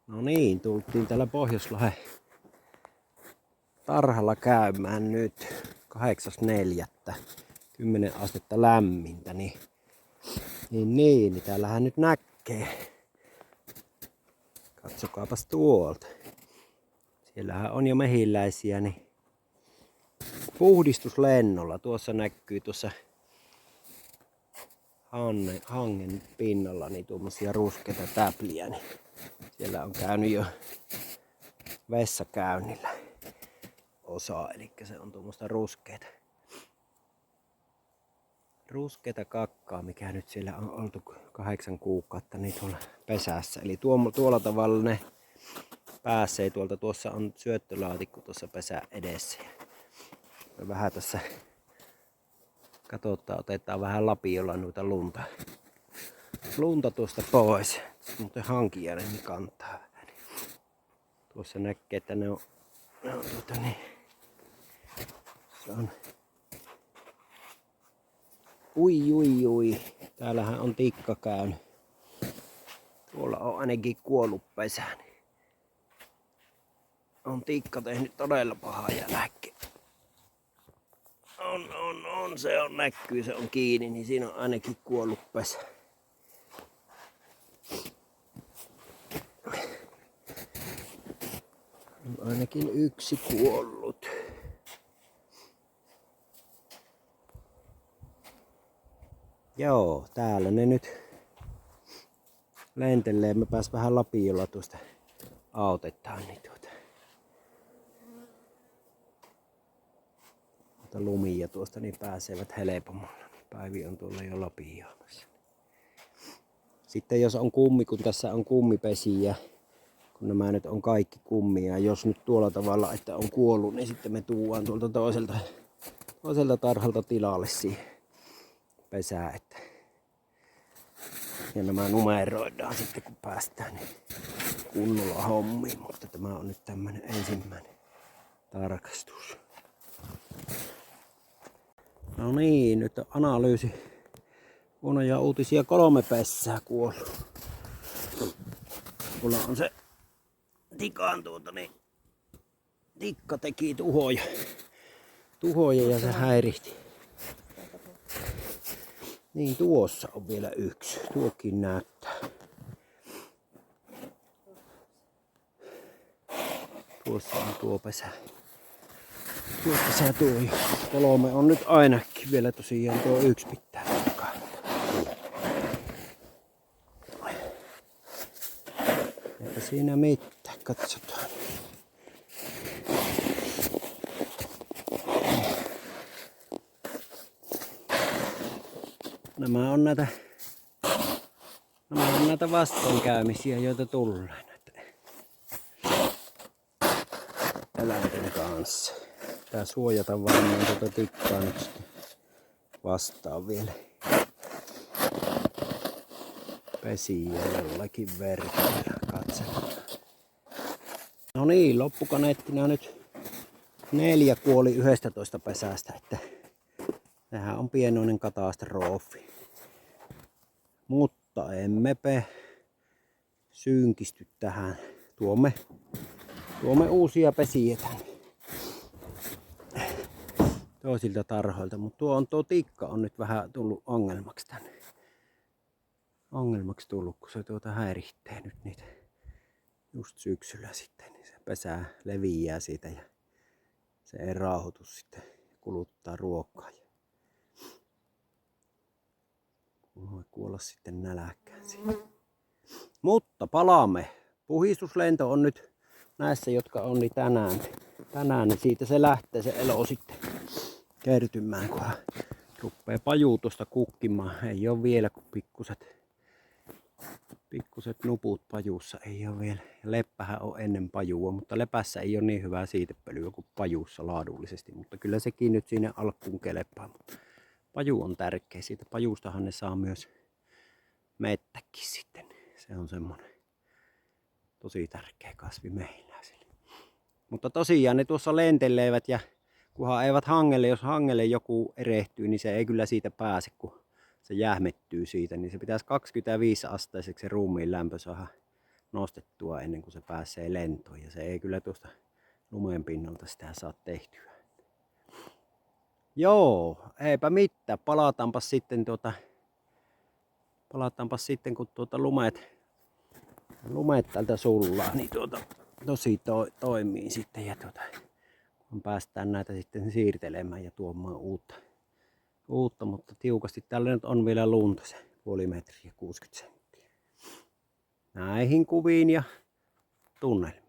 No niin, tultiin täällä Pohjois-Lahden tarhalla käymään nyt 8.4. 10 astetta lämmintä, niin täällähän nyt näkee. Katsokaapas tuolta. Siellähän on jo mehiläisiä, niin puhdistuslennolla. Tuossa näkyy tuossa hangen pinnalla niin tuommoisia ruskeita täpliä. Niin siellä on käynyt jo vessakäynnillä osa, eli se on tuommoista ruskeita kakkaa, mikä nyt siellä on oltu 8 kuukautta niin tuolla pesässä. Eli tuolla tavalla ne pääsee tuolta. Tuossa on syöttölaatikko tuossa pesän edessä. Me vähän tässä katsotaan, otetaan vähän lapiolla noita lunta tuosta pois. Muuten hankijainen niin kantaa vähän. Tuossa näkee, että ne on se on ui. Täällähän on tikka käynyt. Tuolla on ainakin kuollut pesä. On tikka tehnyt todella pahaa jälkeä. Se on näkyy, se on kiinni, niin siinä on ainakin kuollut pesä. On ainakin yksi kuollut. Joo, täällä ne nyt lentelee. Me pääs vähän lapiolla tuosta autettaan niin lumia tuosta niin pääsevät helpommalla. Päivi on tuolla jo lapioimassa. Sitten jos on kun tässä on kummipesiä, kun nämä nyt on kaikki kummia, jos nyt tuolla tavalla, että on kuollut, niin sitten me tuodaan tuolta toiselta tarhalta tilalle siihen pesää, että ja nämä numeroidaan sitten kun päästään niin kunnolla hommiin, mutta tämä on nyt tämmönen ensimmäinen tarkastus. No niin, nyt on analyysi. Huonoja uutisia, 3 pesää kuollut. Mulla on se tikan niin tikka teki tuhoja ja se häiritti. Niin tuossa on vielä yksi, tuokin näyttää. Tuossa on tuo pesä. Tuo 3 on nyt ainakin vielä tosiaan, tuo 1 pitää takaa. Eipä siinä mitään, katsotaan. Nämä on näitä vastoinkäymisiä, joita tulee eläinten kanssa. Tää suojata varmaan tuota tikkaa nyt vastaan vielä. Pesiä jollakin verkoilla katsellaan. No niin, loppukaneettina nyt 4 kuoli 11 pesästä, että tämähän on pienoinen katastrofi. Mutta emmepä synkisty tähän. Tuomme uusia pesiä tänne toisilta tarhoilta, mutta tuo tikka on nyt vähän tullut ongelmaksi tänne. Ongelmaksi tullut, kun se häiritsee nyt niitä just syksyllä sitten, niin se pesä leviää siitä ja se ei rauhoitu sitten, kuluttaa ruokaa. Voi kuolla sitten nälkään siinä. Mutta palaamme. Puhistuslento on nyt näissä, jotka on niin tänään, niin siitä se lähtee se elo sitten kertymään, kun rupeaa pajuu tuosta kukkimaan. Ei ole vielä kuin pikkuset nuput pajussa, ei ole vielä. Leppähän on ennen pajua, mutta lepässä ei ole niin hyvää siitepölyä kuin pajussa laadullisesti, mutta kyllä sekin nyt siinä alkuun kelepaa. Paju on tärkeä, siitä pajustahan ne saa myös mettäkin sitten. Se on semmonen tosi tärkeä kasvi mehiläisille. Mutta tosiaan ne tuossa lenteleivät ja kunhan eivät hangelle, jos hangelle joku erehtyy, niin se ei kyllä siitä pääse, kun se jähmettyy siitä. Niin se pitäisi 25 asteiseksi se ruumiin lämpö saada nostettua ennen kuin se pääsee lentoon. Ja se ei kyllä tuosta lumen pinnalta sitä saa tehtyä. Joo, eipä mitään. Palataanpas sitten kun lumet tältä sullaa, niin tosi toimii sitten. Ja kun päästään näitä sitten siirtelemään ja tuomaan uutta, mutta tiukasti tällä nyt on vielä lunta se puoli metriä 60 senttiä. Näihin kuviin ja tunnelmiin.